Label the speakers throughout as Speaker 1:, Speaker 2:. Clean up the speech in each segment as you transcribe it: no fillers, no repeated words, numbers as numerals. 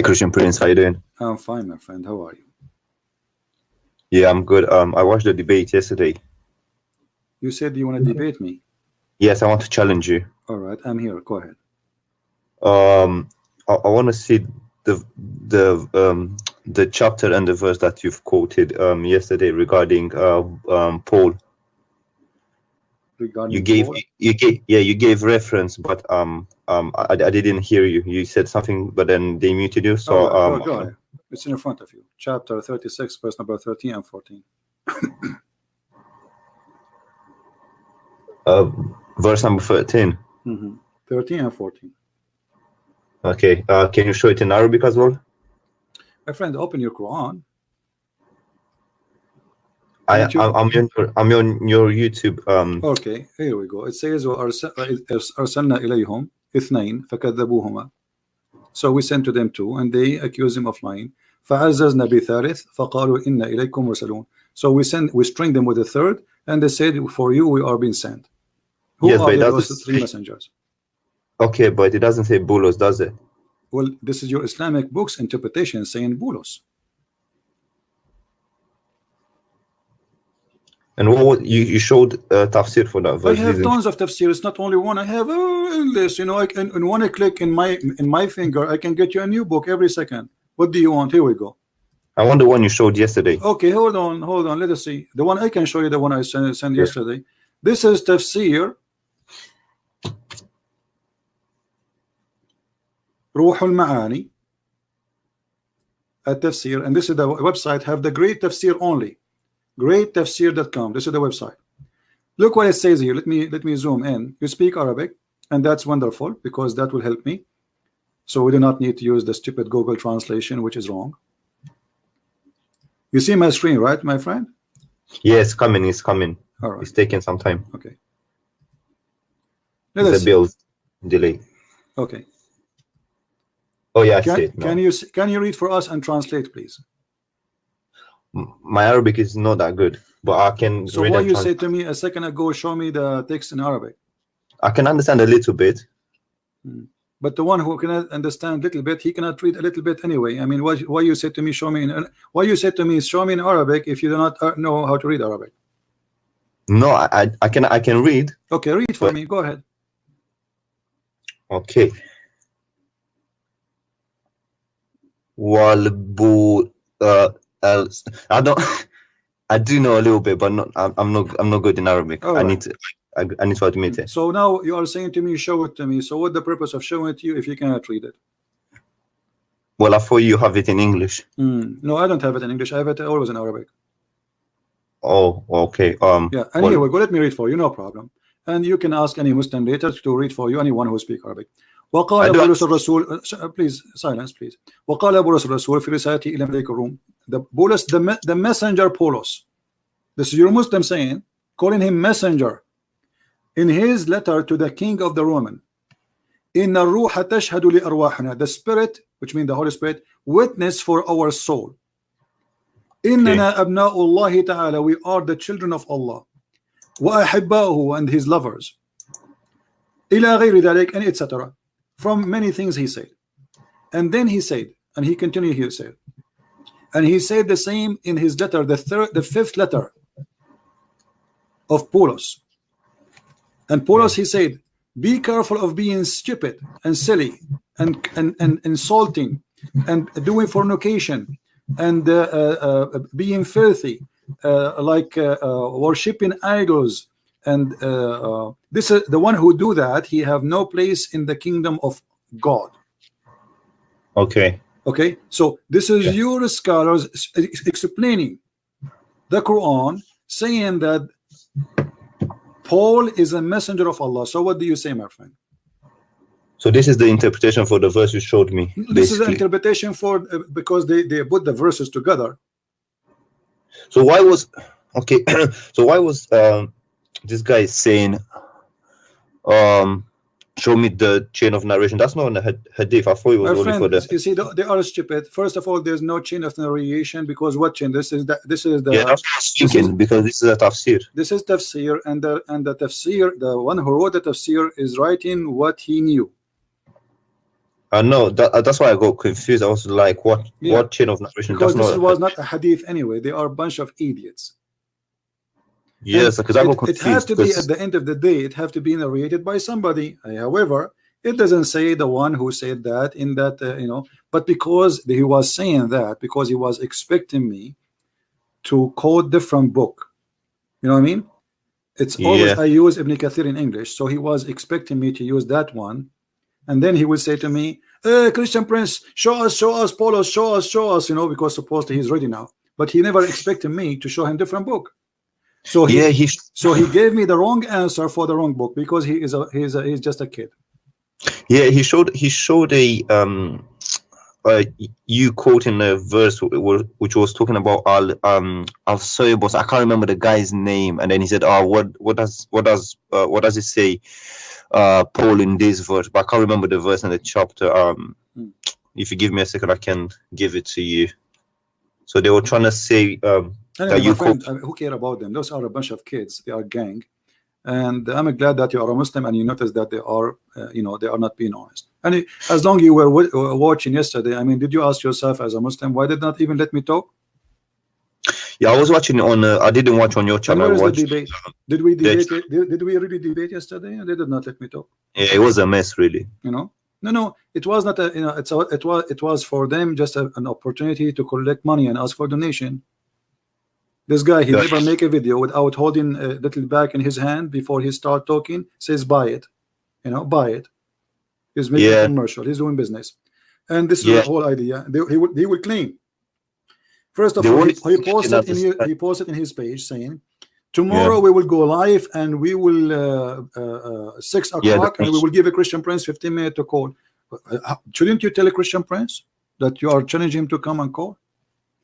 Speaker 1: Christian Prince, how you doing?
Speaker 2: I'm fine, my friend. How are you?
Speaker 1: Yeah, I'm good. I watched the debate yesterday.
Speaker 2: You said you want to debate me.
Speaker 1: Yes, I want to challenge you.
Speaker 2: All right, I'm here. Go ahead.
Speaker 1: I want to see the chapter and the verse that you've quoted yesterday regarding Paul.
Speaker 2: Regarding
Speaker 1: You gave
Speaker 2: Paul?
Speaker 1: you gave reference, but I didn't hear you. You said something, but then they muted you. So
Speaker 2: right, go ahead. It's in front of you. Chapter 36, verse number 13 and 14.
Speaker 1: Verse number 13.
Speaker 2: 13 and 14.
Speaker 1: Okay. Can you show it in Arabic as well?
Speaker 2: My friend, open your Quran.
Speaker 1: I'm on your YouTube.
Speaker 2: Okay, here we go. It says أرسلنا إليهم اثنين فكذبوهما. So we sent to them two, and they accused him of lying. فعززنا بثالث فقالوا إنا إليكم مرسلون. So we string them with a third, and they said, for you we are being sent. Who are those three messengers?
Speaker 1: Okay, but it doesn't say bulos, does it?
Speaker 2: Well, this is your Islamic book's interpretation saying bulos.
Speaker 1: And what you showed tafsir for that verse?
Speaker 2: I have tons of tafsir. It's not only one. I have this. You know, I can in one click in my finger, I can get you a new book every second. What do you want? Here we go.
Speaker 1: I want the one you showed yesterday.
Speaker 2: Okay, hold on. Let us see. The one I can show you, the one I sent yesterday. This is tafsir Ruh al-Ma'ani at tafsir, and this is the website. Have the great tafsir only. greattafsir.com. This is the website. Look what it says here. Let me zoom in. You speak Arabic, and that's wonderful because that will help me. So we do not need to use the stupid Google translation, which is wrong. You see my screen, right, my friend?
Speaker 1: Yes, it's coming. It's coming.
Speaker 2: All right.
Speaker 1: It's taking some time.
Speaker 2: Okay.
Speaker 1: It's a build delay.
Speaker 2: Okay.
Speaker 1: Oh yeah, I see it.
Speaker 2: Can you read for us and translate, please?
Speaker 1: My Arabic is not that good, but I can.
Speaker 2: So what you said to me a second ago, show me the text in Arabic.
Speaker 1: I can understand a little bit.
Speaker 2: But the one who cannot understand a little bit, he cannot read a little bit anyway. I mean, why you said to me, show me in Arabic if you do not know how to read Arabic?
Speaker 1: No, I can read.
Speaker 2: Okay, read for me. Go ahead.
Speaker 1: Okay. I do know a little bit, but I'm not good in Arabic. Right. I need to admit it.
Speaker 2: So now you are saying to me, show it to me. So what's the purpose of showing it to you if you cannot read it?
Speaker 1: Well, I thought you have it in English.
Speaker 2: No, I don't have it in English. I have it always in Arabic.
Speaker 1: Oh, okay.
Speaker 2: Yeah, and here we go. Let me read for you, no problem. And you can ask any Muslim later to read for you, anyone who speaks Arabic. وقال بولس الرسول, please silence please. وقال بولس الرسول في رسالته إلى ملك الروم. The messenger Paulos. This is your Muslim saying, calling him messenger. In his letter to the king of the Roman, إن الروح تشهد لأرواحنا. The spirit, which means the Holy Spirit, witness for our soul. إننا أبناء الله تعالى. We are the children of Allah. وأحباؤه, and his lovers. إلى غير ذلك, and etc. From many things he said. And then he said, and he continued, he said, and he said the same in his letter, the fifth letter of Paulos. And Paulos, he said, be careful of being stupid and silly and insulting and doing fornication and being filthy, like worshipping idols. And this is the one who do that, he have no place in the kingdom of God.
Speaker 1: Okay.
Speaker 2: Okay, so this is your scholars explaining the Quran, saying that Paul is a messenger of Allah. So what do you say, my friend?
Speaker 1: So this is the interpretation for the verse you showed me.
Speaker 2: This is the interpretation for because they put the verses together.
Speaker 1: So why was this guy saying show me the chain of narration? That's not in the hadith. I thought it was only for the.
Speaker 2: You see, they are stupid. First of all, there's no chain of narration because what chain? This is the.
Speaker 1: Yeah, that's what I was thinking, because this is a tafsir.
Speaker 2: This is tafsir, and the tafsir, the one who wrote the tafsir is writing what he knew.
Speaker 1: I know that's why I got confused. I was like, what chain of narration?
Speaker 2: Because this was not a hadith anyway. They are a bunch of idiots.
Speaker 1: Yes, because I got
Speaker 2: it has
Speaker 1: confused.
Speaker 2: to be at the end of the day. It have to be narrated by somebody. However, it doesn't say the one who said that in that But because he was saying that, because he was expecting me to quote different book. You know what I mean? It's always I use Ibn Kathir in English, so he was expecting me to use that one. And then he would say to me, Christian Prince, show us, Paulos, show us, because supposedly he's ready now. But he never expected me to show him different book. So he gave me the wrong answer for the wrong book because he's just a kid.
Speaker 1: Yeah, he showed you quoting a verse which was talking about al-Soybos. I can't remember the guy's name, and then he said, "Oh, what does it say, Paul, in this verse?" But I can't remember the verse and the chapter. If you give me a second, I can give it to you. So they were trying to say
Speaker 2: that you who care about them? Those are a bunch of kids. They are gang, and I'm glad that you are a Muslim and you notice that they are, they are not being honest. And as long you were watching yesterday, I mean, did you ask yourself as a Muslim, why did not even let me talk?
Speaker 1: Yeah, I was watching on. I didn't watch on your channel.
Speaker 2: And where is the debate? Did we debate? Did we really debate yesterday? They did not let me talk.
Speaker 1: Yeah, it was a mess, really.
Speaker 2: No, it was not a. It was for them just an opportunity to collect money and ask for donation. This guy, he never make a video without holding a little bag in his hand before he start talking. Says buy it, buy it. He's making a commercial. He's doing business, and this is the whole idea. He will claim. First of all, he posted in his page saying, tomorrow we will go live and we will 6 o'clock and we will give a Christian Prince 15 minutes to call. Shouldn't you tell a Christian Prince that you are challenging him to come and call?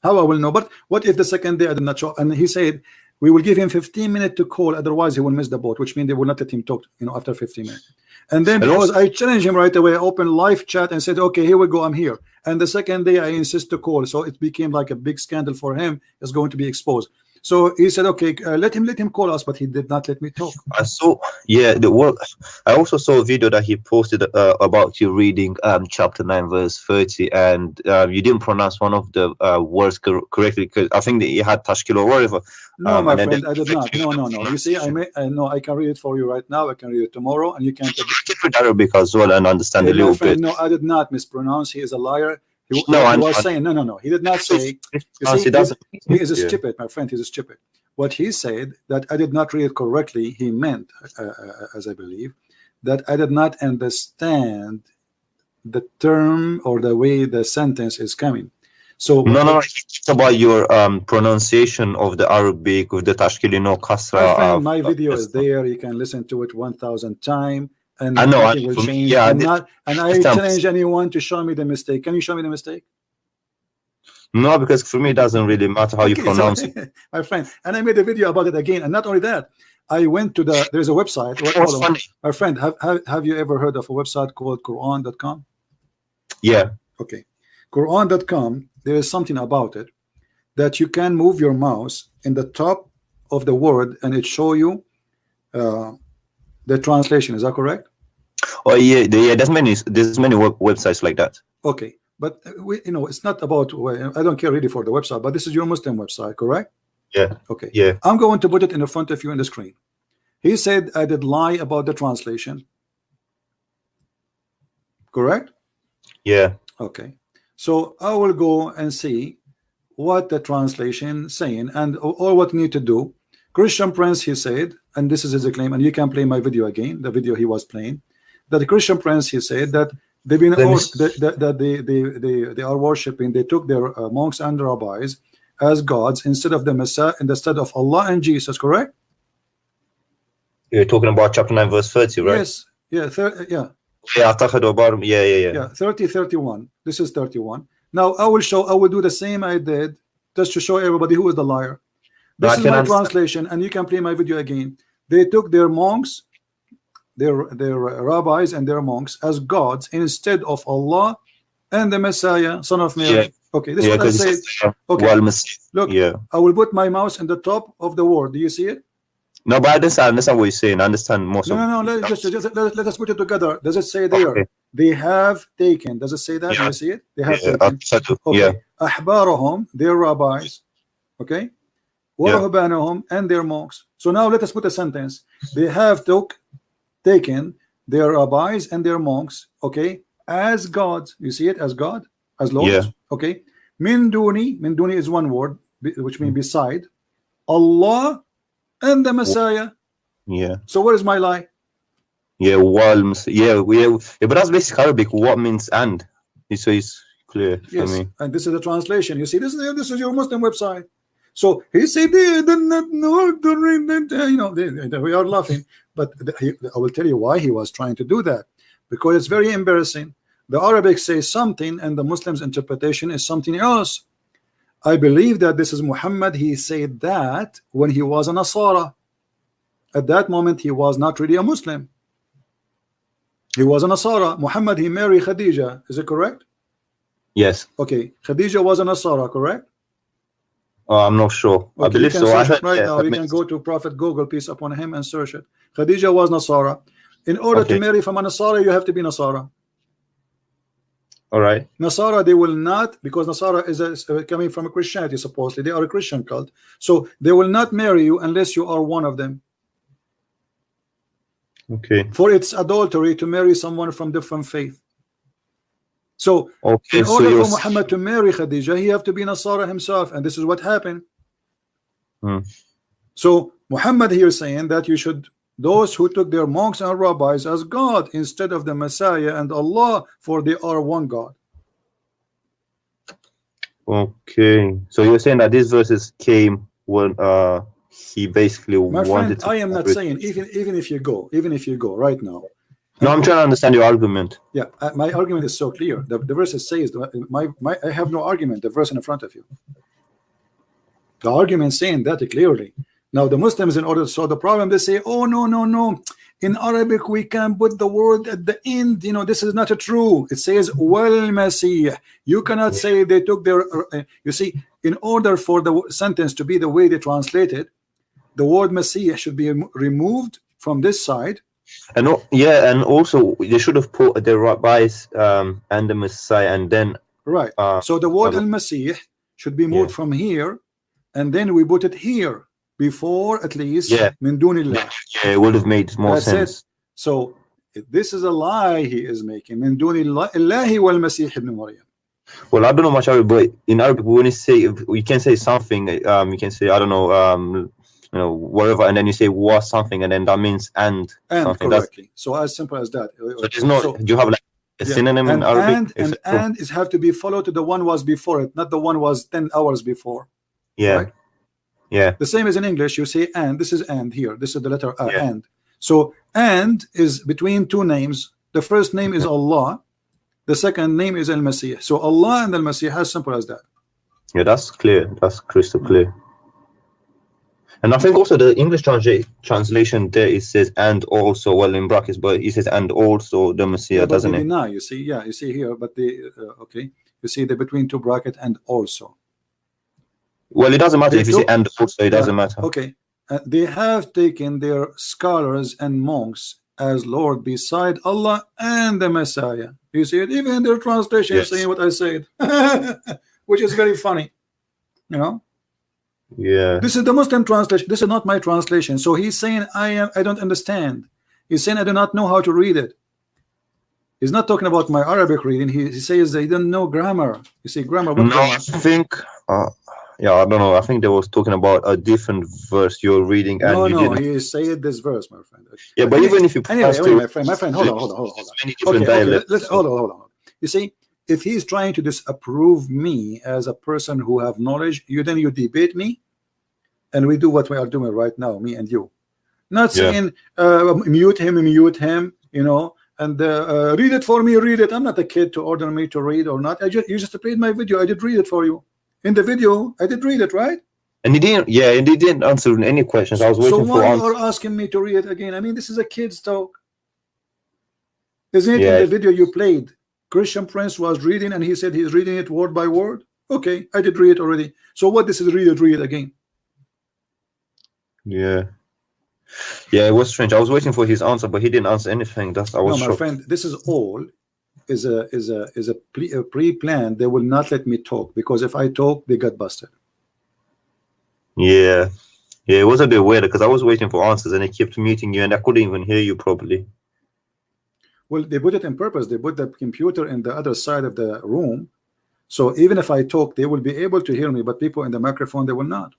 Speaker 2: How I will know? But what if the second day I did not show? And he said we will give him 15 minutes to call, otherwise he will miss the boat, which means they will not let him talk after 15 minutes. And then because I challenged him right away, I opened live chat and said, okay, here we go, I'm here. And the second day I insist to call, so it became like a big scandal for him. It's going to be exposed. So he said, okay, let him call us, but he did not let me talk.
Speaker 1: I saw, I also saw a video that he posted about you reading chapter 9 verse 30, and you didn't pronounce one of the words correctly, because I think that you had tashkil or whatever.
Speaker 2: No, my friend, I did not. No. You see, I can read it for you right now. I can read it tomorrow, and you can
Speaker 1: read Arabic as well and understand a little bit.
Speaker 2: No, I did not mispronounce. He is a liar. He was saying no. He did not say. He is a stupid, my friend. He's a stupid. What he said that I did not read it correctly. He meant, as I believe, that I did not understand the term or the way the sentence is coming. So
Speaker 1: no. It's about your pronunciation of the Arabic with the tashkil, kasra.
Speaker 2: My video is there. You can listen to it 1,000 times. And
Speaker 1: I know
Speaker 2: it will change. I challenge anyone to show me the mistake. Can you show me the mistake?
Speaker 1: No, because for me it doesn't really matter how you pronounce it.
Speaker 2: My friend, and I made a video about it again. And not only that, I went to there's a website. My friend, have you ever heard of a website called Quran.com?
Speaker 1: Yeah.
Speaker 2: Okay. Quran.com, there is something about it that you can move your mouse in the top of the word and it show you the translation. Is that correct?
Speaker 1: Oh yeah. There's many websites like that.
Speaker 2: Okay, but it's not about. I don't care really for the website, but this is your Muslim website, correct?
Speaker 1: Yeah.
Speaker 2: Okay.
Speaker 1: Yeah.
Speaker 2: I'm going to put it in the front of you on the screen. He said I did lie about the translation. Correct?
Speaker 1: Yeah.
Speaker 2: Okay. So I will go and see what the translation saying and all what need to do. Christian Prince, he said, and this is his claim, and you can play my video again, the video he was playing, that the Christian Prince, he said that they've been they are worshiping, they took their monks and rabbis as gods instead of the Messiah, instead of Allah and Jesus, correct?
Speaker 1: You're talking about chapter 9 verse 30, right?
Speaker 2: Yes. Yeah. Yeah.
Speaker 1: Yeah.
Speaker 2: 30, 31. This is 31. Now I will do the same I did just to show everybody who is the liar. This is my translation, and you can play my video again. They took their monks, their rabbis and their monks as gods instead of Allah and the Messiah, son of Mary. Yeah. Okay, this is what I say. Okay, look, I will put my mouse in the top of the word. Do you see it?
Speaker 1: No, but I understand what you're saying. I understand most
Speaker 2: No,
Speaker 1: of.
Speaker 2: no, no. Let us put it together. Does it say there?
Speaker 1: Okay.
Speaker 2: They have taken. Does it say that? Do
Speaker 1: Yeah.
Speaker 2: you see it? They have
Speaker 1: Yeah.
Speaker 2: taken.
Speaker 1: Yeah.
Speaker 2: Okay. أحبارهم, their rabbis. Okay.
Speaker 1: Yeah.
Speaker 2: ورهبانهم, and their monks. So now let us put a sentence. They have taken their rabbis and their monks, okay, as gods. You see it as God, as
Speaker 1: Yeah.
Speaker 2: lords, okay. Min duni is one word, which means beside Allah and the Messiah.
Speaker 1: Yeah.
Speaker 2: So where is my lie?
Speaker 1: Yeah. Walms. Yeah. Yeah. But that's basic Arabic. What means and? So it's clear for
Speaker 2: Yes,
Speaker 1: me.
Speaker 2: and this is the translation. You see, this is your Muslim website. So he said they did not know to read that. You know, we are laughing, but I will tell you why he was trying to do that, because it's very embarrassing. The Arabic says something, and the Muslims' interpretation is something else. I believe that this is Muhammad. He said that when he was a Nasara. At that moment, he was not really a Muslim. He was a Nasara. Muhammad, he married Khadija. Is it correct?
Speaker 1: Yes.
Speaker 2: Okay, Khadija was a Nasara, correct?
Speaker 1: I'm not sure. I
Speaker 2: Okay, you
Speaker 1: believe
Speaker 2: can
Speaker 1: so. I
Speaker 2: search it
Speaker 1: heard.
Speaker 2: right
Speaker 1: Yeah.
Speaker 2: now.
Speaker 1: That
Speaker 2: You can
Speaker 1: makes.
Speaker 2: go to Prophet Google, peace upon him, and search it. Khadija was Nasara. In order to
Speaker 1: Okay.
Speaker 2: marry from a Nasara, you have to be Nasara.
Speaker 1: All right.
Speaker 2: Nasara, they will not, because Nasara is coming from a Christianity, supposedly. They are a Christian cult. So they will not marry you unless you are one of them.
Speaker 1: Okay.
Speaker 2: For it's adultery to marry someone from different faith. So
Speaker 1: Okay.
Speaker 2: in
Speaker 1: So
Speaker 2: order
Speaker 1: you're.
Speaker 2: for Muhammad to marry Khadija, he have to be Nasara himself, and this is what happened. So Muhammad here saying that you should, those who took their monks and rabbis as God instead of the Messiah and Allah, for they are one God.
Speaker 1: Okay. So you're saying that these verses came when he basically
Speaker 2: My friend,
Speaker 1: wanted to.
Speaker 2: I am not saying, even if you go right now.
Speaker 1: No, I'm trying to understand your argument.
Speaker 2: Yeah, my argument is so clear. The verse says, I have no argument. The verse in front of you. The argument saying that clearly. Now the Muslims, in order to solve the problem, they say, oh no, no, no. In Arabic we can put the word at the end. You know, this is not true. It says wal Masih. You cannot say they took their. You see, in order for the sentence to be the way they translate it, the word Masih should be removed from this side.
Speaker 1: And yeah, and also they should have put the rabbis and the Messiah, and then
Speaker 2: right. So the word al-Masih should be moved from here, and then we put it here before, at least. Min dunillah.
Speaker 1: Yeah, it would have made more sense.
Speaker 2: It. So this is a lie he is making. Min dunillahi wal Masih ibn Maryam.
Speaker 1: Well, I don't know much Arabic, but in Arabic, when you say, you can say something, you can say, I don't know, you know, whatever, and then you say was something, and then that means and something.
Speaker 2: Correctly. So as simple as that.
Speaker 1: So there's no. Do you have like a synonym in Arabic?
Speaker 2: And it have to be followed to the one was before it, not the one was 10 hours before.
Speaker 1: Yeah.
Speaker 2: Right?
Speaker 1: Yeah.
Speaker 2: The same as in English. You say and. This is and here. This is the letter and. So and is between two names. The first name is Allah. The second name is Al-Masih. So Allah and Al-Masih, as simple as that.
Speaker 1: Yeah, that's clear. That's crystal clear. And I think also the English translation there, it says and also, well, in brackets, but it says and also the Messiah, doesn't it?
Speaker 2: Deny, you see, yeah, you see here, but the okay, you see the between two bracket and also.
Speaker 1: Well, it doesn't matter if you say and also, it doesn't matter.
Speaker 2: Okay, they have taken their scholars and monks as Lord beside Allah and the Messiah. You see it, even in their translation saying what I said, which is very funny, you know.
Speaker 1: Yeah,
Speaker 2: this is the Muslim translation. This is not my translation. So he's saying I don't understand. He's saying I do not know how to read it. He's not talking about my Arabic reading. He says they don't know grammar. You see, grammar. What grammar?
Speaker 1: I think yeah, I don't know. I think they was talking about a different verse you're reading, and
Speaker 2: no, he said this verse, my friend.
Speaker 1: Yeah, but even if you
Speaker 2: anyway, my friend, hold on. Hold on. You see, if he's trying to disapprove me as a person who have knowledge, then you debate me, and we do what we are doing right now, me and you. Not saying mute him, you know, and read it for me, read it. I'm not a kid to order me to read or not. You just played my video. I did read it for you. In the video, I did read it, right?
Speaker 1: And he didn't. Yeah, and he didn't answer any questions. I was waiting for.
Speaker 2: So why you are asking me to read it again? I mean, this is a kid's talk, isn't it? In the video you played, Christian Prince was reading, and he said he's reading it word by word. Okay, I did read it already. So what this is read it again?
Speaker 1: Yeah. Yeah, it was strange. I was waiting for his answer, but he didn't answer anything. I
Speaker 2: No,
Speaker 1: was
Speaker 2: my
Speaker 1: shocked.
Speaker 2: friend, this is all a pre-planned. They will not let me talk because if I talk, they got busted.
Speaker 1: Yeah, yeah, it was a bit weird because I was waiting for answers and they kept muting you, and I couldn't even hear you properly.
Speaker 2: Well, they put it in purpose. They put the computer in the other side of the room, so even if I talk, they will be able to hear me, but people in the microphone, they will not.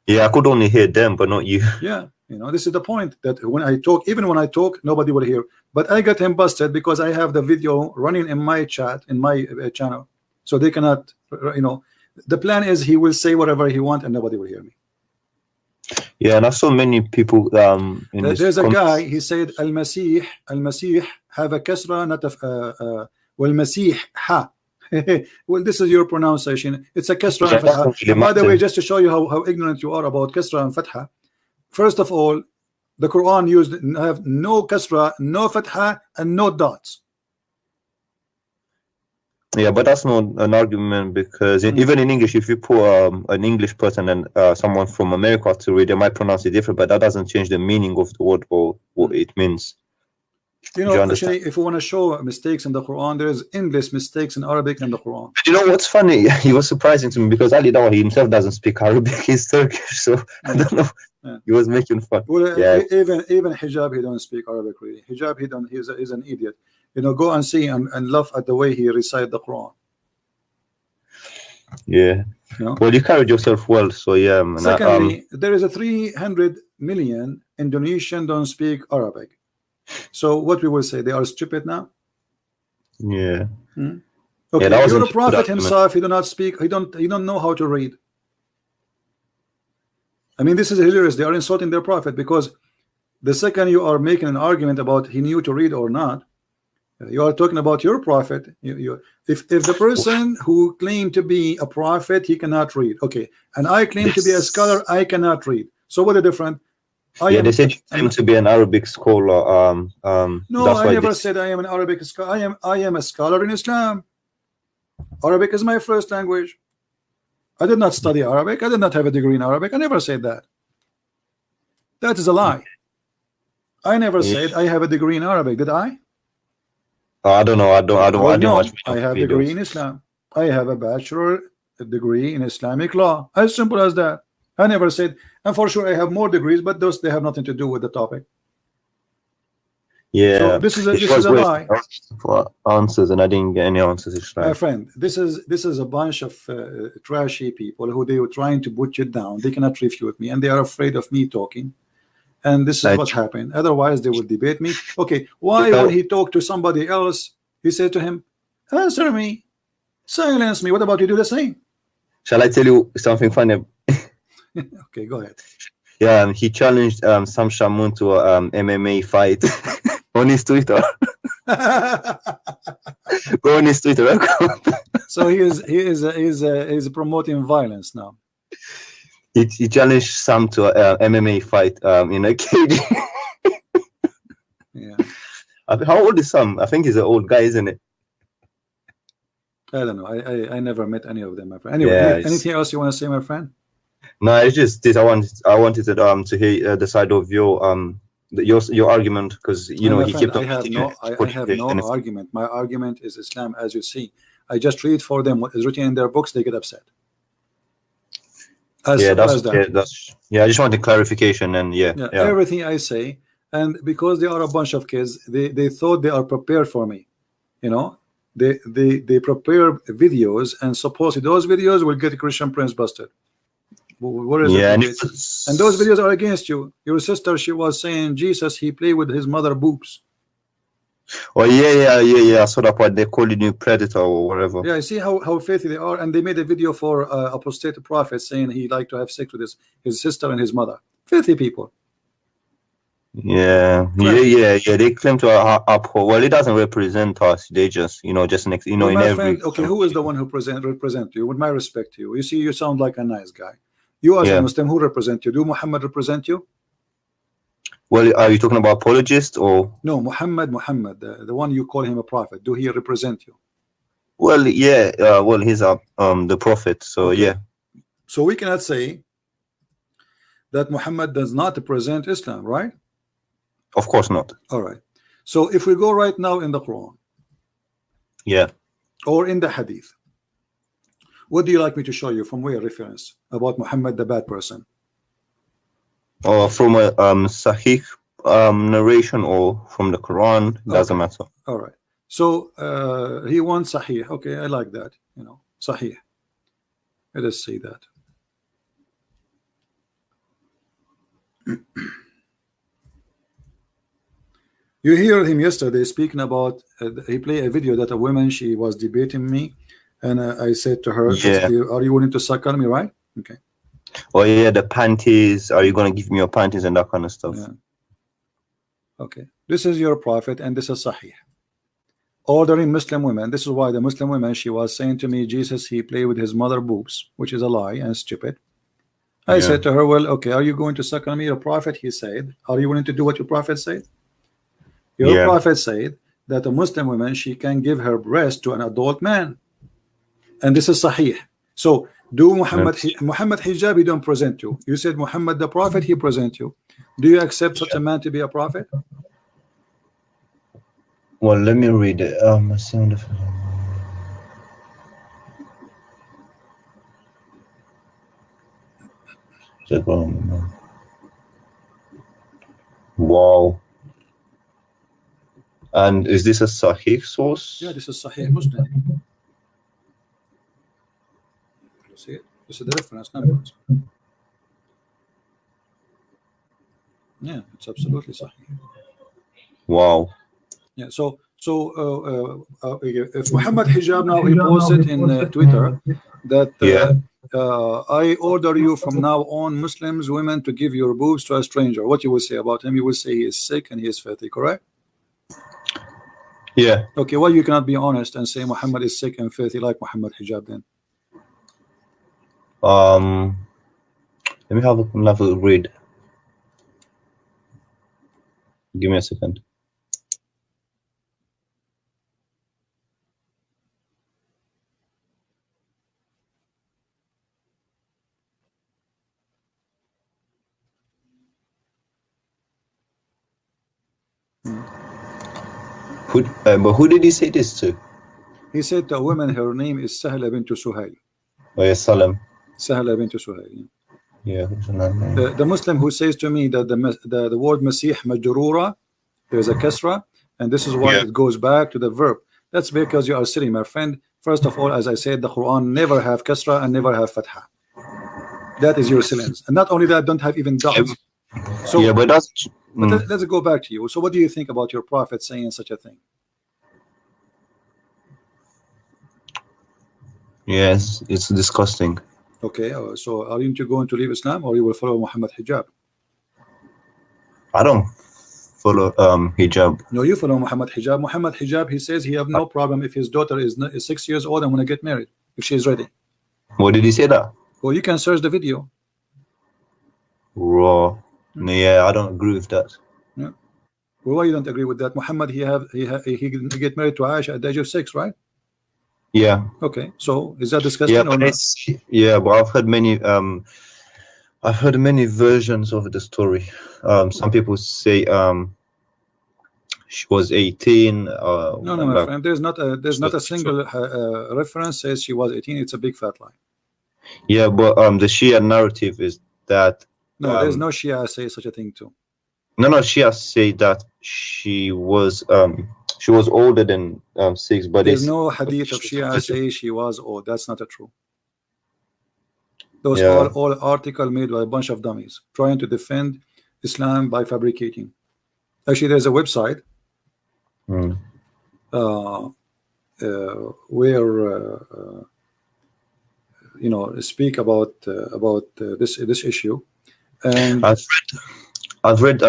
Speaker 1: Yeah, I could only hear them, but not you.
Speaker 2: Yeah, you know, this is the point, that when I talk, even when I talk, nobody will hear. But I got him busted because I have the video running in my chat, in my channel, so they cannot, you know, the plan is he will say whatever he wants and nobody will hear me.
Speaker 1: Yeah, and I saw many people in this
Speaker 2: there's a guy, he said al-masih have a kasra, not a wal-masih ha. Well, this is your pronunciation. It's a kasra and fatha. And by the way, just to show you how ignorant you are about kasra and fatha, first of all, the Quran have no kasra, no fatha, and no dots.
Speaker 1: Yeah, but that's not an argument because even in English, if you put an English person and someone from America to read, they might pronounce it different, but that doesn't change the meaning of the word or what it means.
Speaker 2: You know, actually, if you want to show mistakes in the Quran, there is endless mistakes in Arabic and the Quran.
Speaker 1: You know what's funny? He was surprising to me because Ali Dawa, he himself doesn't speak Arabic. He's Turkish, so I don't know. Yeah. He was making fun.
Speaker 2: Well, even Hijab, he don't speak Arabic really. Hijab, he's an idiot. You know, go and see and laugh at the way he recited the Quran.
Speaker 1: Yeah. You know? Well, you carried yourself well, so yeah. Man.
Speaker 2: Secondly, there is a 300 million Indonesian don't speak Arabic. So what we will say, they are stupid now.
Speaker 1: Yeah.
Speaker 2: Okay, yeah, you're a prophet himself. He do not speak. He don't know how to read. I mean, this is hilarious. They are insulting their prophet because the second you are making an argument about he knew to read or not, you are talking about your prophet. If the person who claimed to be a prophet, he cannot read, okay, and I claim to be a scholar, I cannot read. So what a difference.
Speaker 1: They said you claim to be an Arabic scholar.
Speaker 2: No, I never said I am an Arabic scholar. I am a scholar in Islam. Arabic is my first language. I did not study Arabic. I did not have a degree in Arabic. I never said that. That is a lie. I never said I have a degree in Arabic. Did I?
Speaker 1: I don't know. I don't
Speaker 2: know. I have a degree in Islam. I have a bachelor degree in Islamic law. As simple as that. I never said, and for sure I have more degrees, but those they have nothing to do with the topic.
Speaker 1: Yeah,
Speaker 2: so this is a lie.
Speaker 1: For answers, and I didn't get any answers.
Speaker 2: My friend, this is a bunch of trashy people who they were trying to put you down. They cannot refute me, and they are afraid of me talking. And this is what happened. Otherwise, they will debate me. Okay, why when he talked to somebody else, he said to him, "Answer me, silence me." What about you do the same?
Speaker 1: Shall I tell you something funny?
Speaker 2: Okay, go ahead.
Speaker 1: Yeah, he challenged Sam Shamoun to a MMA fight on his Twitter. Go on his Twitter account.
Speaker 2: So he is promoting violence now.
Speaker 1: He challenged Sam to a MMA fight in a cage.
Speaker 2: Yeah.
Speaker 1: How old is Sam? I think he's an old guy, isn't it?
Speaker 2: I don't know. I never met any of them, my friend. Anyway, anything else you want to say, my friend?
Speaker 1: No, it's just this. I wanted to hear the side of your argument, because you know he kept on.
Speaker 2: I have no argument. My argument is Islam, as you see. I just read for them what is written in their books. They get upset.
Speaker 1: I just wanted clarification, and
Speaker 2: everything I say, and because they are a bunch of kids, they thought they are prepared for me. You know, they prepare videos, and supposedly those videos will get Christian Prince busted. What is it? And those videos are against you. Your sister, she was saying Jesus, he played with his mother boobs.
Speaker 1: Oh yeah. I saw that part. They're calling you predator or whatever.
Speaker 2: Yeah, see how filthy they are. And they made a video for apostate prophet saying he liked to have sex with his sister and his mother. Filthy people.
Speaker 1: Yeah. They claim to uphold. Well, it doesn't represent us. They just, just next, in every.
Speaker 2: Friend, okay, who is the one who represent you? With my respect to you, you see, you sound like a nice guy. You as a Muslim, who represent you? Do Muhammad represent you?
Speaker 1: Well, are you talking about apologist or
Speaker 2: no? Muhammad, the one you call him a prophet. Do he represent you?
Speaker 1: Well, yeah. Well, he's the prophet. So okay. Yeah.
Speaker 2: So we cannot say that Muhammad does not present Islam, right?
Speaker 1: Of course not.
Speaker 2: All right. So if we go right now in the Quran,
Speaker 1: Yeah.
Speaker 2: or in the Hadith, what do you like me to show you from where reference about Muhammad the bad person?
Speaker 1: Or from a Sahih narration, or from the Quran, doesn't matter.
Speaker 2: All right. So he wants Sahih. Okay, I like that. You know, Sahih. Let us see that. You hear him yesterday speaking about he played a video that a woman, she was debating me, and I said to her,
Speaker 1: Yeah.
Speaker 2: are you willing to suckle me, right? Okay.
Speaker 1: Oh yeah, the panties. Are you gonna give me your panties and that kind of stuff?
Speaker 2: Yeah. Okay. This is your prophet, and this is Sahih. Ordering Muslim women. This is why the Muslim women, she was saying to me, Jesus, he played with his mother boobs, which is a lie and stupid. I said to her, well, okay, are you going to suckle me, your prophet? He said, are you willing to do what your prophet said? Your prophet said that a Muslim woman, she can give her breast to an adult man, and this is Sahih. So do Muhammad Hijab, he don't present you. You said Muhammad the prophet, he present you. Do you accept such a man to be a prophet?
Speaker 1: Well, let me read it. Wow. And is this a Sahih source?
Speaker 2: Yeah, this is Sahih Muslim. You see it? This is the reference numbers. Yeah, it's absolutely Sahih.
Speaker 1: Wow.
Speaker 2: Yeah, so if Muhammad Hijab now, he posted in Twitter that I order you from now on, Muslims, women, to give your boobs to a stranger. What you will say about him? You will say he is sick and he is filthy, correct?
Speaker 1: Yeah.
Speaker 2: Okay, well, you cannot be honest and say Muhammad is sick and filthy like Muhammad Hijab then.
Speaker 1: Let me have another read. Give me a second. But who did he say this to?
Speaker 2: He said to a woman, her name is Sahla bint Suhail.
Speaker 1: Oh yeah, Salam.
Speaker 2: Sahla bint Suhail.
Speaker 1: Yeah.
Speaker 2: The Muslim who says to me that the word Masih majrura, there is a kasra, and this is why it goes back to the verb. That's because you are silly, my friend. First of all, as I said, the Quran never have kasra and never have fatha. That is your silence. And not only that, don't have even dots. So
Speaker 1: yeah, but that's
Speaker 2: let's go back to you. So what do you think about your prophet saying such a thing?
Speaker 1: Yes, it's disgusting.
Speaker 2: Okay, so are you going to leave Islam, or you will follow Muhammad Hijab?
Speaker 1: I don't follow Hijab.
Speaker 2: No, you follow Muhammad Hijab. Muhammad Hijab, he says he have no problem if his daughter is 6 years old and want to get married, if she is ready.
Speaker 1: What did he say that?
Speaker 2: Well, you can search the video.
Speaker 1: Raw. Yeah, I don't agree with that.
Speaker 2: Yeah. Well, why you don't agree with that? Muhammad, he get married to Aisha at the age of 6, right?
Speaker 1: Yeah.
Speaker 2: Okay, so is that disgusting?
Speaker 1: Yeah, but but I've heard many versions of the story. Some people say she was 18.
Speaker 2: No, my friend. There's not a single reference says she was 18. It's a big fat lie.
Speaker 1: Yeah, but the Shia narrative is that
Speaker 2: there's no Shia say such a thing too.
Speaker 1: No, Shia say that she was older than 6, but
Speaker 2: there's no hadith of Shia say she was old. That's not true. Those are all article made by a bunch of dummies trying to defend Islam by fabricating. Actually, there's a website where speak about this issue. And
Speaker 1: I've read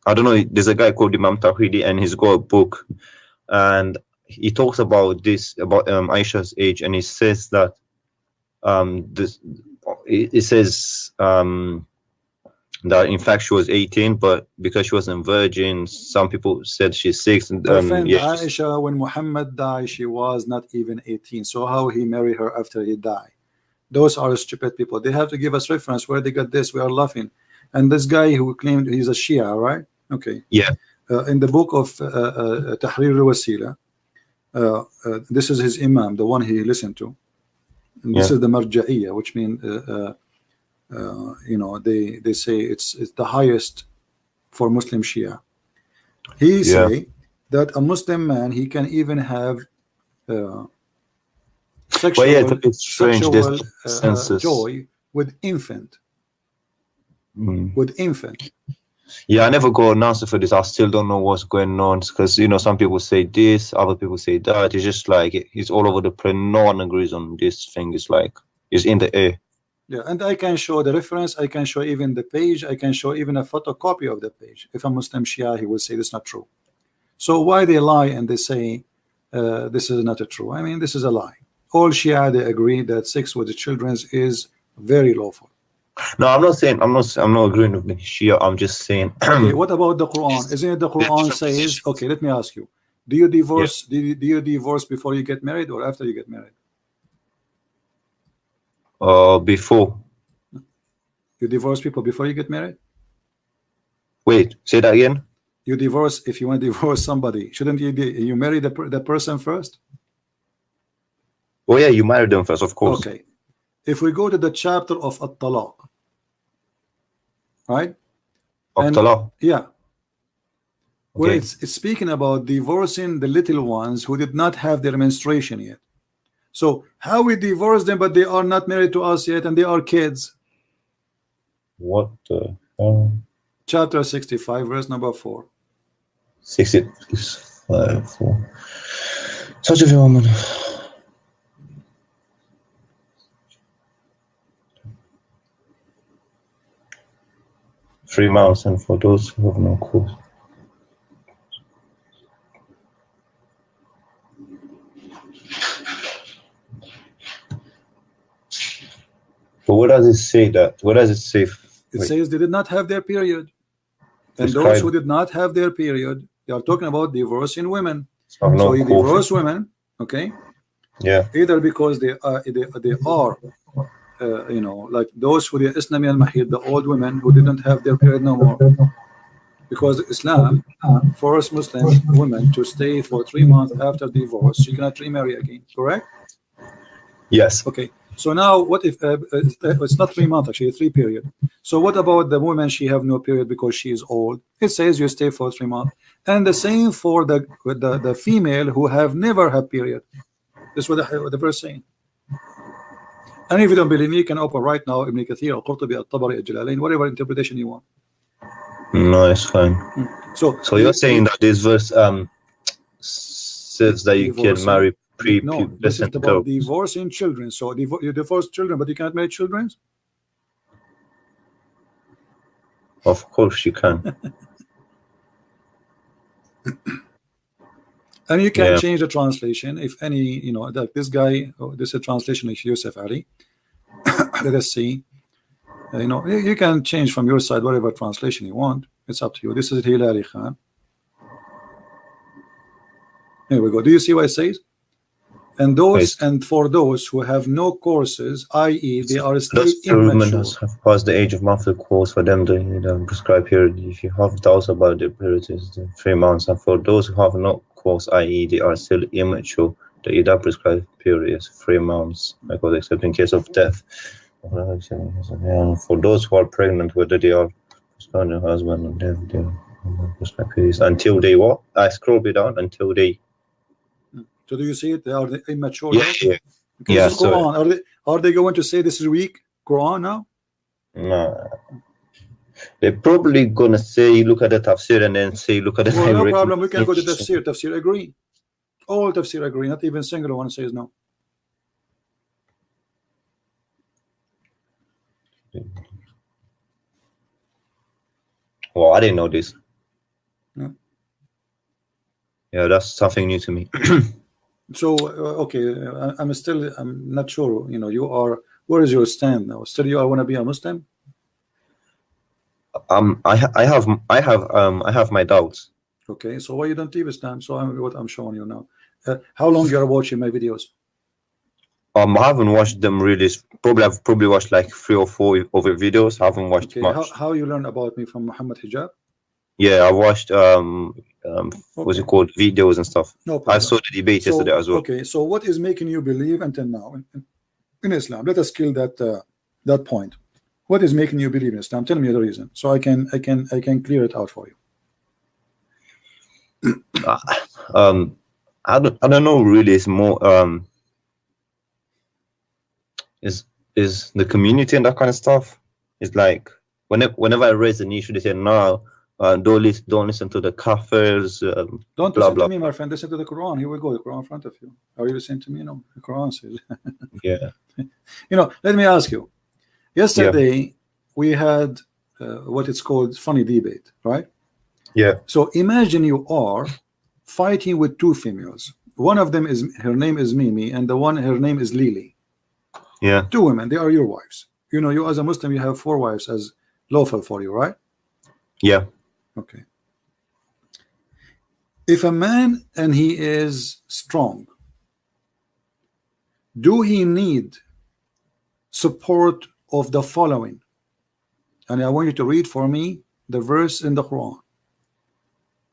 Speaker 1: I don't know, there's a guy called Imam Tawhidi, and he's got a book, and he talks about this, about Aisha's age, and he says that it says that in fact she was 18, but because she wasn't virgin, some people said she's 6. And
Speaker 2: Aisha, when Muhammad died, she was not even 18. So how he married her after he died? Those are stupid people. They have to give us reference where they got this. We are laughing. And this guy who claimed he's a Shia, right? Okay.
Speaker 1: Yeah.
Speaker 2: In the book of Tahrir al-Wasila, this is his Imam, the one he listened to. And this is the Marja'iyya, which means you know, they say it's the highest for Muslim Shia. He say that a Muslim man, he can even have sexual, joy with infant. With infant.
Speaker 1: Yeah, I never got an answer for this. I still don't know what's going on, because you know, some people say this, other people say that. It's just like it's all over the place. No one agrees on this thing. It's like it's in the air.
Speaker 2: Yeah, and I can show the reference. I can show even the page. I can show even a photocopy of the page. If a Muslim Shia, he will say this is not true. So why they lie and they say this is not true? I mean, this is a lie. All Shia, they agree that sex with the children is very lawful.
Speaker 1: No, I'm not saying I'm not agreeing with the Shia. I'm just saying.
Speaker 2: Okay, what about the Quran? Isn't it the Quran says? Okay, let me ask you: do you divorce? Do you divorce before you get married or after you get married?
Speaker 1: Before.
Speaker 2: You divorce people before you get married?
Speaker 1: Wait, say that again.
Speaker 2: You divorce, if you want to divorce somebody, shouldn't you marry the person first?
Speaker 1: Oh yeah, you marry them first, of course.
Speaker 2: Okay. If we go to the chapter of At-Talaq, right?
Speaker 1: At-Talaq.
Speaker 2: Yeah. Where it's speaking about divorcing the little ones who did not have their menstruation yet. So how we divorce them, but they are not married to us yet, and they are kids?
Speaker 1: What the
Speaker 2: Chapter 65, verse number 4.
Speaker 1: 65, 4. Such a woman. $3 and for those who have no cause. But what does it say that? What does it say?
Speaker 2: It says they did not have their period. And those who did not have their period, they are talking about divorcing women. So you divorce women, okay?
Speaker 1: Yeah.
Speaker 2: Either because they are you know, like those who the Islami al-Mahid, the old women who didn't have their period no more. Because Islam forced Muslim women to stay for 3 months after divorce. She cannot remarry again, correct?
Speaker 1: Yes.
Speaker 2: Okay. So now what if it's not 3 months, actually 3 period. So what about the woman, she have no period because she is old? It says you stay for 3 months. And the same for the female who have never had period. This is what the verse saying. And if you don't believe me, you can open right now Ibn Kathir, Al-Qurtubi, Al-Tabari, Al-Jalalain, whatever interpretation you want.
Speaker 1: No, it's fine.
Speaker 2: So
Speaker 1: you're saying that this verse says that you can marry
Speaker 2: no, this is about divorcing children. So you divorce children, but you cannot marry children?
Speaker 1: Of course you can.
Speaker 2: And you can change the translation if any, you know, that this guy, this is a translation of Yusuf Ali. Let us see. You know, you can change from your side whatever translation you want. It's up to you. This is Hilali Khan. Here we go. Do you see what it says? And those and for those who have no courses, i.e., they are still immature.
Speaker 1: Have passed the age of monthly course for them the prescribed period. If you have doubts about the period, is 3 months. And for those who have no course, i.e., they are still immature, the Hijab prescribed period is 3 months, because except in case of death. And for those who are pregnant, whether they are prescribed their husband and death, they are prescribed periods until they what? I scroll it down until they.
Speaker 2: So do you see it? They are immature.
Speaker 1: Yeah, yeah.
Speaker 2: Okay, yeah, so are they going to say this is weak Quran now?
Speaker 1: No. They're probably gonna say look at the tafsir and then say look at the.
Speaker 2: Well, no problem. We can go to tafsir. Tafsir agree. All tafsir agree. Not even single one says no.
Speaker 1: Well, I didn't know this.
Speaker 2: Yeah,
Speaker 1: yeah, that's something new to me.
Speaker 2: So okay, I'm not sure. You know, you are. Where is your stand now? Still, you want to be a Muslim?
Speaker 1: I have my doubts.
Speaker 2: Okay, so why you don't leave Islam? So what I'm showing you now. How long you are watching my videos?
Speaker 1: I haven't watched them really. Probably I've probably watched like 3 or 4 other videos. I haven't watched
Speaker 2: Okay,
Speaker 1: much.
Speaker 2: how you learn about me from Muhammad Hijab?
Speaker 1: Yeah, I watched what's it
Speaker 2: Okay,
Speaker 1: called, videos and stuff.
Speaker 2: no
Speaker 1: I
Speaker 2: problem.
Speaker 1: saw the debate yesterday
Speaker 2: So
Speaker 1: as well.
Speaker 2: okay, so what is making you believe until now in Islam? Let us kill that point. What is making you believe in Islam? Tell me the reason, so I can clear it out for you.
Speaker 1: Uh, I don't know really. It's more is the community and that kind of stuff. It's like whenever I raise an issue, they say no, don't listen to the kafirs.
Speaker 2: Don't
Speaker 1: Blah
Speaker 2: listen to
Speaker 1: blah.
Speaker 2: me, my friend. Listen to the Quran. Here we go. The Quran in front of you. Are you listening to me? No, the Quran says.
Speaker 1: Yeah.
Speaker 2: Let me ask you.
Speaker 1: Yeah.
Speaker 2: Yesterday we had what it's called funny debate, right?
Speaker 1: Yeah.
Speaker 2: So imagine you are fighting with two females. One of them is, her name is Mimi, and her name is Lily.
Speaker 1: Yeah.
Speaker 2: Two women. They are your wives. You as a Muslim, you have 4 wives as lawful for you, right?
Speaker 1: Yeah.
Speaker 2: Okay. If a man and he is strong, do he need support of the following? And I want you to read for me the verse in the Quran,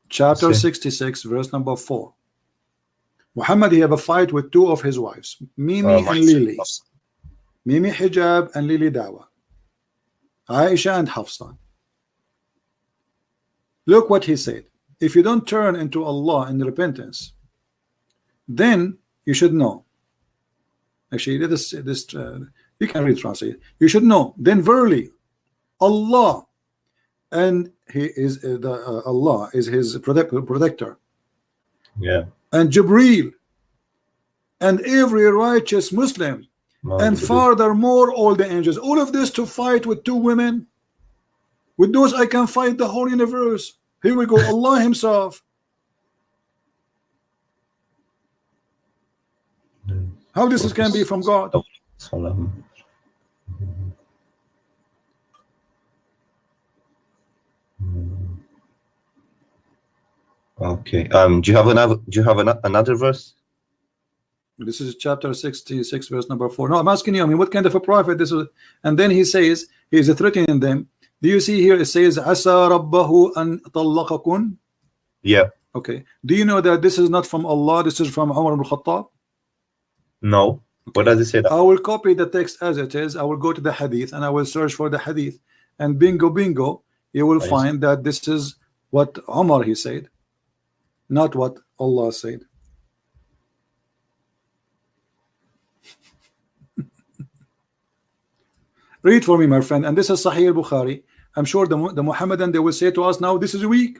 Speaker 2: chapter 66, verse number 4. Muhammad, he have a fight with 2 of his wives, Mimi and Lily. Mimi Hijab and Lily Dawa, Aisha and Hafsa. Look what he said. If you don't turn into Allah in repentance, then you should know. Actually, you can read translate. You should know. Then verily, Allah, and He is Allah is His protector.
Speaker 1: Yeah.
Speaker 2: And Jibreel, and every righteous Muslim, and furthermore all the angels. All of this to fight with 2 women. With those I can fight the whole universe. Here we go. Allah Himself. How this can be from God?
Speaker 1: Okay. Do you have another verse?
Speaker 2: This is chapter 66, verse number 4. No, I'm asking you. I mean, what kind of a prophet this is? And then he says he is threatening them. Do you see here? It says, "Asa rabbahu an talaqakun."
Speaker 1: Yeah.
Speaker 2: Okay. Do you know that this is not from Allah? This is from Umar ibn Khattab.
Speaker 1: No.
Speaker 2: Okay.
Speaker 1: What does it say? That?
Speaker 2: I will copy the text as it is. I will go to the hadith and I will search for the hadith. And bingo, you will find that this is what Umar he said, not what Allah said. Read for me, my friend. And this is Sahih al-Bukhari. I'm sure the Muhammadan, they will say to us now, this is weak.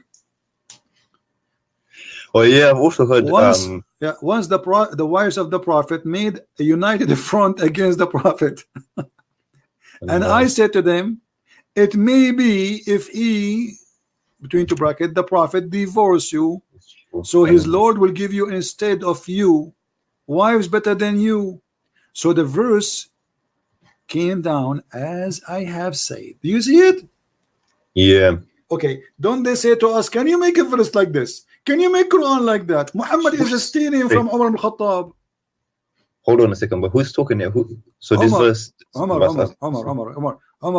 Speaker 1: Oh yeah, I've also heard.
Speaker 2: Once the wives of the Prophet made a united front against the Prophet, and I said to them, it may be if he, between 2 brackets, the Prophet divorce you, so his Lord will give you instead of you wives better than you. So the verse came down as I have said. Do you see it?
Speaker 1: Yeah.
Speaker 2: Okay. Don't they say to us, can you make a verse like this? Can you make Quran like that? Muhammad is stealing from Umar ibn Khattab.
Speaker 1: Hold on a second, but who's talking here? So this verse.
Speaker 2: Umar,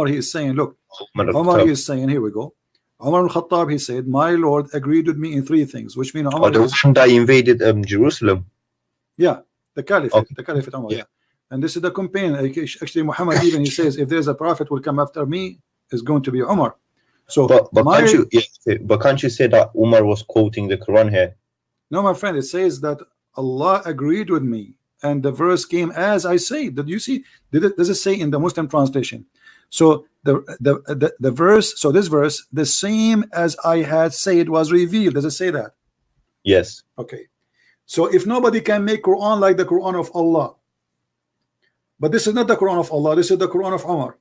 Speaker 2: he is saying, look, Umar, he is saying, here we go. Umar ibn Khattab, he said, my Lord agreed with me in 3 things, which means Umar.
Speaker 1: The one that invaded Jerusalem.
Speaker 2: Yeah, the Caliphate, the Caliphate Umar. Yeah. And this is the companion. Actually, Muhammad even he says, if there's a prophet will come after me, it's going to be Umar. So, but
Speaker 1: can't you say that Umar was quoting the Quran here?
Speaker 2: No, my friend, it says that Allah agreed with me, and the verse came as I say. Did you see? Does it say in the Muslim translation? So the verse, so this verse, the same as I had said was revealed. Does it say that?
Speaker 1: Yes.
Speaker 2: Okay. So if nobody can make Quran like the Quran of Allah, but this is not the Quran of Allah, this is the Quran of Umar.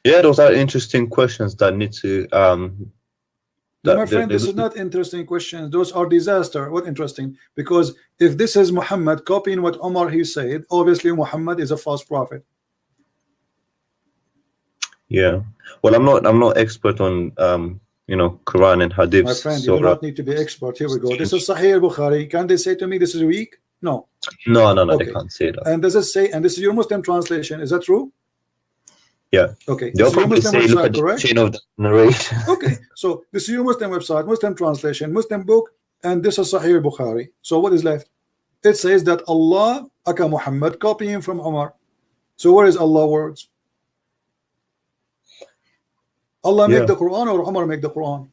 Speaker 1: Yeah, those are interesting questions that need to
Speaker 2: my friend, this is not interesting questions. Those are disaster. What interesting? Because if this is Muhammad copying what Umar he said, obviously Muhammad is a false prophet.
Speaker 1: Yeah. Well, I'm not expert on Quran and Hadith.
Speaker 2: My friend, you do not need to be expert. Here we go. This is Sahih al-Bukhari. Can they say to me this is weak? No.
Speaker 1: No, no, no, they
Speaker 2: Okay.
Speaker 1: can't say that.
Speaker 2: And does it say, and this is your Muslim translation, is that true?
Speaker 1: Yeah.
Speaker 2: Okay.
Speaker 1: They'll
Speaker 2: This is your
Speaker 1: probably
Speaker 2: Muslim
Speaker 1: say, look
Speaker 2: website,
Speaker 1: at the
Speaker 2: correct?
Speaker 1: chain of the narration.
Speaker 2: Okay. So this is your Muslim website, Muslim translation, Muslim book, and this is Sahih Bukhari. So what is left? It says that Allah aka Muhammad copying from Umar. So where is Allah words? Allah make the Quran or Umar make the Quran?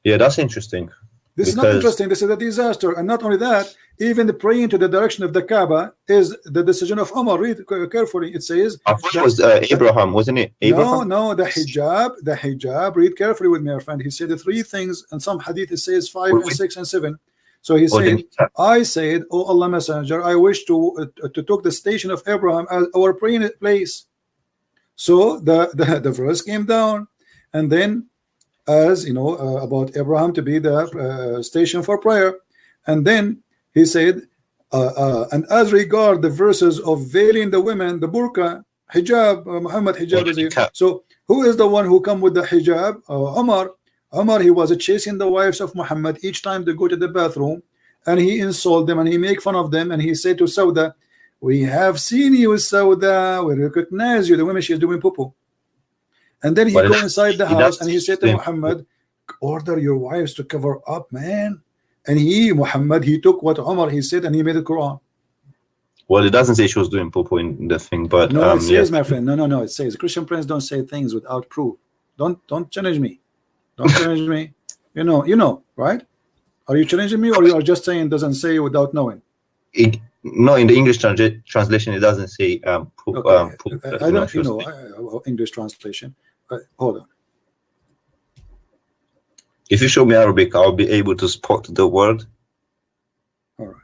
Speaker 1: Yeah, that's interesting.
Speaker 2: This is not interesting. This is a disaster. And not only that, even the praying to the direction of the Kaaba is the decision of Umar. Read carefully. It says
Speaker 1: I thought it was Abraham, wasn't it? Abraham?
Speaker 2: No, the hijab. Read carefully with me, my friend. He said the three things, and some hadith it says 5 and 6 and 7. So he said, I said, oh Allah Messenger, I wish to took the station of Abraham as our praying place. So the verse came down, and then, as you know, about Abraham to be the station for prayer, and then he said, and as regard the verses of veiling the women, the burqa, hijab, Muhammad hijab is here. So who is the one who come with the hijab? Umar, he was chasing the wives of Muhammad each time they go to the bathroom, and he insult them and he make fun of them, and he said to Sauda, we have seen you, Sauda, we recognize you. The woman, she is doing poo-poo. And then he go inside the house and he said to Muhammad, order your wives to cover up, man. And Muhammad, he took what Umar he said and he made the Quran.
Speaker 1: Well, it doesn't say she was doing poo-poo in the thing, but
Speaker 2: no, it says, my friend, no, it says Christian friends don't say things without proof. Don't challenge me. Don't challenge me. You know, right? Are you challenging me, or you are just saying doesn't say without knowing?
Speaker 1: No, in the English translation, it doesn't say poop.
Speaker 2: Okay. I don't, English translation. Hold on.
Speaker 1: If you show me Arabic, I'll be able to spot the word.
Speaker 2: All right.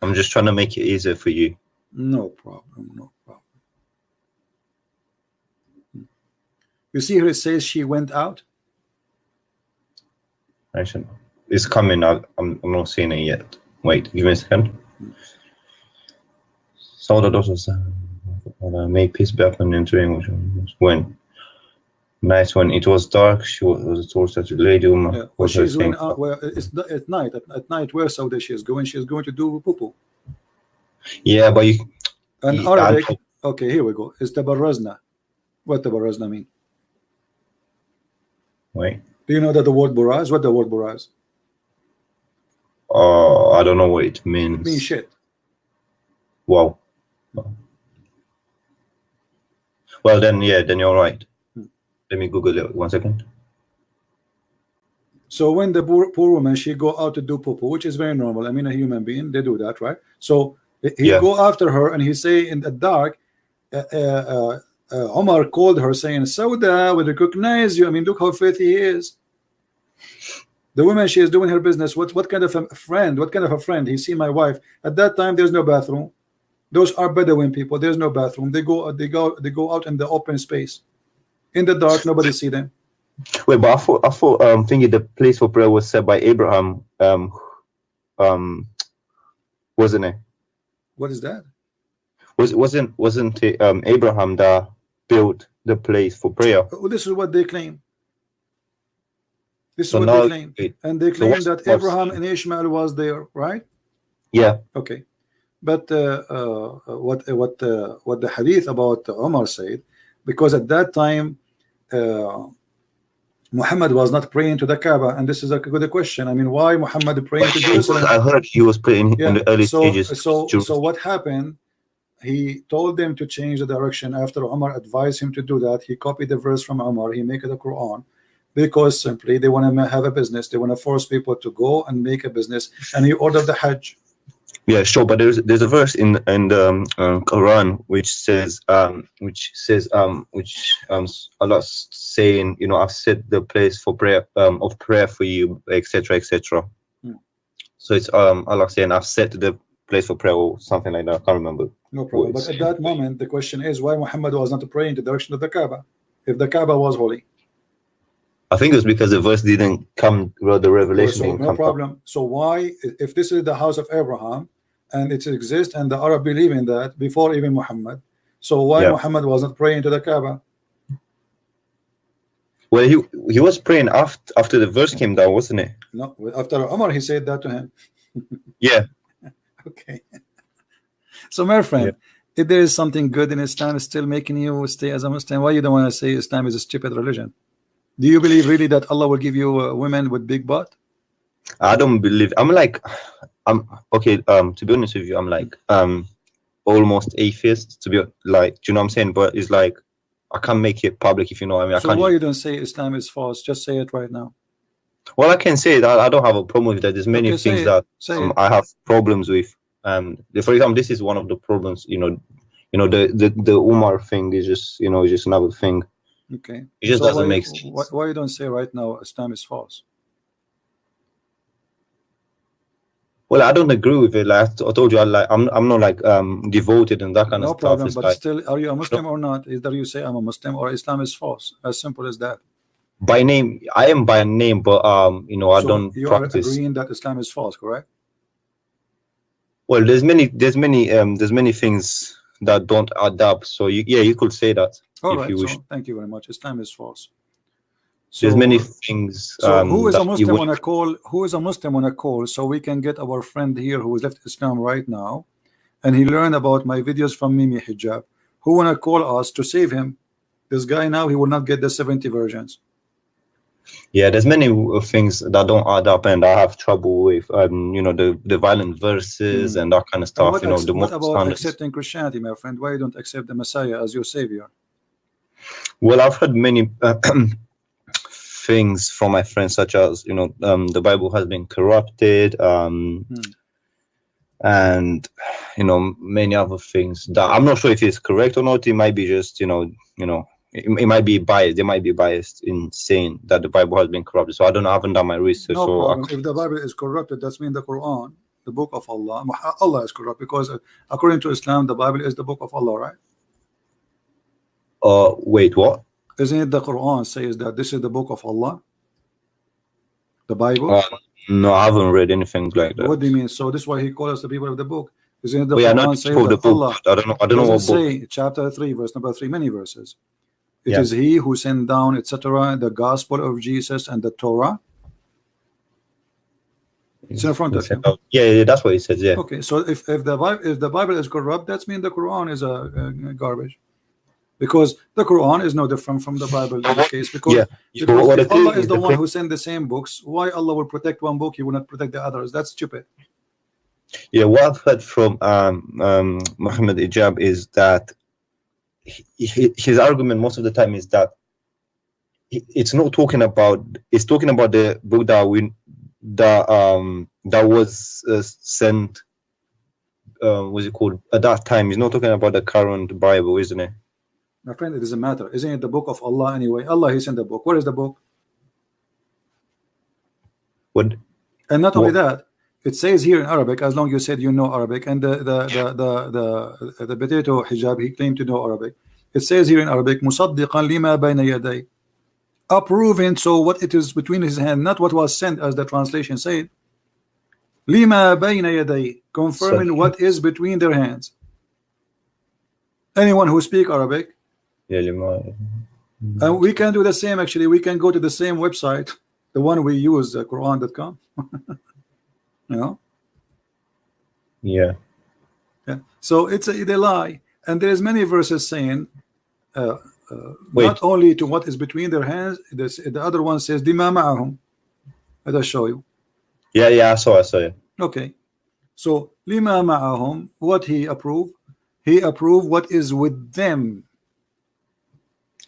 Speaker 1: I'm just trying to make it easier for you.
Speaker 2: No problem. No problem. You see here it says she went out.
Speaker 1: It's coming out. I'm not seeing it yet. Wait, give me a second. Some of the daughters may peace be upon entering, which was when night, when it was dark, she was told that the lady woman was
Speaker 2: she's going out. Well, it's at night. At night, where Sauda she is going? She is going to do poo-poo.
Speaker 1: Yeah, but
Speaker 2: Arabic. Okay, here we go. It's tabarrazna. What tabarrazna mean?
Speaker 1: Wait.
Speaker 2: Do you know that the word buraz? What the word buraz?
Speaker 1: I don't know what it means.
Speaker 2: It means shit.
Speaker 1: Wow. Well, then you're right. Let me Google it 1 second.
Speaker 2: So when the poor woman, she go out to do poo-poo, which is very normal. I mean, a human being, they do that, right? So he go after her and he say in the dark, Omar called her saying, Sauda, we recognize you. I mean, look how faithful he is. The woman, she is doing her business. What kind of a friend? What kind of a friend? He see my wife. At that time, there's no bathroom. Those are Bedouin people. There's no bathroom. They go out in the open space. In the dark, nobody see them.
Speaker 1: Wait, but I thought thinking the place for prayer was set by Abraham. Wasn't it?
Speaker 2: What is that?
Speaker 1: Wasn't it Abraham that built the place for prayer?
Speaker 2: Oh, this is what they claim. This is what they claim. And they claim that Abraham and Ishmael was there, right?
Speaker 1: Yeah.
Speaker 2: Okay. But what the hadith about Umar said, because at that time Muhammad was not praying to the Kaaba, and this is a good question. I mean, why Muhammad praying to Jerusalem?
Speaker 1: I heard he was praying in the early stages.
Speaker 2: So what happened? He told them to change the direction. After Umar advised him to do that, he copied the verse from Umar. He make it a Quran, because simply they want to have a business. They want to force people to go and make a business, and he ordered the Hajj.
Speaker 1: Yeah, sure, but there's a verse in the Quran which says Allah saying, I've set the place for prayer of prayer for you, etc., etc. So it's Allah saying, I've set the place for prayer or something like that. I can't remember.
Speaker 2: No problem. But at that moment, the question is why Muhammad was not praying in the direction of the Kaaba if the Kaaba was holy.
Speaker 1: I think it was because the verse didn't come, well, the revelation didn't come.
Speaker 2: No problem. So why, if this is the house of Abraham and it exists and the Arab believe in that before even Muhammad, so why Muhammad wasn't praying to the Kaaba?
Speaker 1: Well, he was praying after the verse came down, wasn't it?
Speaker 2: No, after Umar he said that to him.
Speaker 1: Yeah.
Speaker 2: Okay. So my friend, if there is something good in Islam still making you stay as a Muslim, why you don't want to say Islam is a stupid religion? Do you believe really that Allah will give you women with big butt?
Speaker 1: I don't believe. I'm like, I'm okay. To be honest with you, I'm like almost atheist. To be like, do you know what I'm saying? But it's like I can't make it public, if you know what I mean.
Speaker 2: So why you don't say Islam is false? Just say it right now.
Speaker 1: Well, I can say that I don't have a problem with that. There's many things that I have problems with. For example, this is one of the problems. The Umar thing is just just another thing.
Speaker 2: Okay.
Speaker 1: It just doesn't make sense.
Speaker 2: Why you don't say right now Islam is false?
Speaker 1: Well, I don't agree with it. Like I told you, I'm not like devoted and that kind of stuff.
Speaker 2: No problem. But still, are you a Muslim or not? Either you say I'm a Muslim or Islam is false. As simple as that.
Speaker 1: By name, I am by name, but I don't
Speaker 2: you
Speaker 1: practice.
Speaker 2: You are agreeing that Islam is false, correct?
Speaker 1: Well, there's many things that don't add up. So you could say that.
Speaker 2: All right. So thank you very much. Islam is false. So,
Speaker 1: there's many things.
Speaker 2: So who is a Muslim on a call? Who is a Muslim on a call? So we can get our friend here who has left Islam right now, and he learned about my videos from Mimi Hijab. Who wanna call us to save him? This guy now he will not get the 70 versions.
Speaker 1: Yeah, there's many things that don't add up, and I have trouble with the violent verses and that kind of stuff.
Speaker 2: What about accepting Christianity, my friend? Why you don't accept the Messiah as your savior?
Speaker 1: Well, I've heard many things from my friends, such as the Bible has been corrupted, and many other things that I'm not sure if it's correct or not. It might be just it might be biased. They might be biased in saying that the Bible has been corrupted. So I don't know. I haven't done my research.
Speaker 2: No problem. If the Bible is corrupted, that's mean the Quran, the book of Allah. Allah is corrupt because according to Islam, the Bible is the book of Allah, right?
Speaker 1: Wait, what?
Speaker 2: Isn't it the Quran says that this is the book of Allah? The Bible?
Speaker 1: No, I haven't read anything like that.
Speaker 2: What do you mean? So this is why he calls us the people of the book. Isn't it the
Speaker 1: Quran
Speaker 2: says that Allah?
Speaker 1: I don't know what book.
Speaker 2: Say chapter 3, verse number 3, many verses. It is He who sent down, etc., the gospel of Jesus and the Torah. It's in front of you.
Speaker 1: Yeah, that's what it says. Yeah.
Speaker 2: Okay, so if the Bible is corrupt, that means the Quran is a garbage, because the Quran is no different from the Bible in this case. Because if Allah is the one who sent the same books, why Allah will protect one book? He will not protect the others. That's stupid.
Speaker 1: Yeah, what I've heard from Muhammad Hijab is that his argument most of the time is that it's not talking about. It's talking about the book that was sent. What's it called at that time? He's not talking about the current Bible, isn't it?
Speaker 2: My friend, it doesn't matter. Isn't it the book of Allah anyway? Allah, He sent the book. Where is the book?
Speaker 1: What?
Speaker 2: And not only that, it says here in Arabic, as long as you said you know Arabic, and the potato hijab, he claimed to know Arabic. It says here in Arabic, musaddiqan lima bayna yaday, approving so what it is between his hand, not what was sent as the translation said. Lima bayna yaday, confirming what is between their hands. Anyone who speak Arabic, and we can do the same. Actually, we can go to the same website, the one we use, Quran.com.
Speaker 1: Yeah.
Speaker 2: So they lie, and there's many verses saying not only to what is between their hands. The other one says dima ma'ahum. Let us show you.
Speaker 1: Yeah, I saw it.
Speaker 2: Okay, so lima ma'ahum, what he approved what is with them.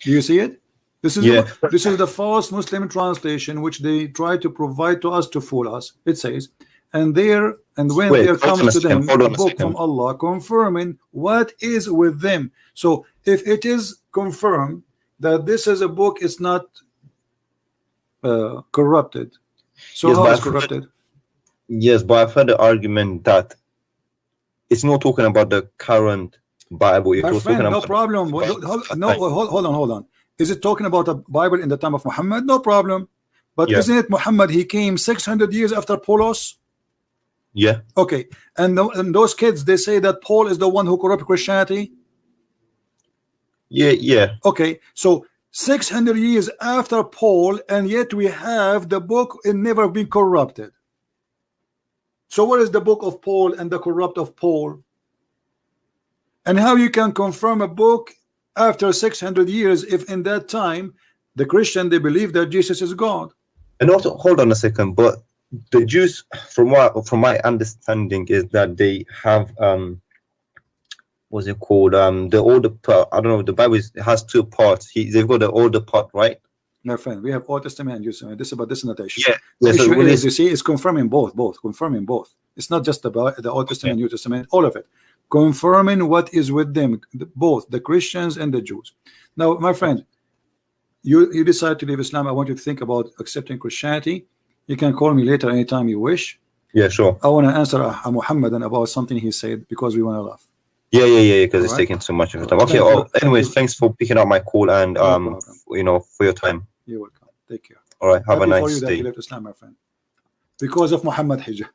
Speaker 2: Do you see it? This is the false Muslim translation which they try to provide to us to fool us. It says, and when there comes to them a book from Allah confirming what is with them. So if it is confirmed that this is a book, it's not corrupted. So how is corrupted?
Speaker 1: Yes, but I've heard the argument that it's not talking about the current Bible.
Speaker 2: My friend, no problem. Hold on. Is it talking about a Bible in the time of Muhammad? No problem. But isn't it Muhammad? He came 600 years after Paulos.
Speaker 1: Yeah.
Speaker 2: Okay. And those kids, they say that Paul is the one who corrupted Christianity.
Speaker 1: Yeah.
Speaker 2: Okay. So 600 years after Paul, and yet we have the book and never been corrupted. So what is the book of Paul and the corrupt of Paul? And how you can confirm a book after 600 years if in that time the Christian, they believe that Jesus is God?
Speaker 1: And also, hold on a second, but the Jews, from my understanding, is that they have what's it called? The older part. I don't know. The Bible has two parts. They've got the older part, right?
Speaker 2: My friend, we have Old Testament and New Testament. This is about this notation.
Speaker 1: Yeah.
Speaker 2: The
Speaker 1: So
Speaker 2: issue is, you see, it's confirming both, confirming both. It's not just about the Old Testament, New Testament, all of it. Confirming what is with them, both the Christians and the Jews. Now, my friend, you decide to leave Islam. I want you to think about accepting Christianity. You can call me later anytime you wish.
Speaker 1: Yeah, sure.
Speaker 2: I want to answer a Muhammadan about something he said because we want to laugh.
Speaker 1: Yeah, because it's taking too much of your time. Okay. Anyways, thanks for picking up my call and you know, for your time.
Speaker 2: You're welcome. Take care.
Speaker 1: All right. Have a nice
Speaker 2: for you
Speaker 1: day.
Speaker 2: that you left Islam, my friend, because of Muhammad Hijab.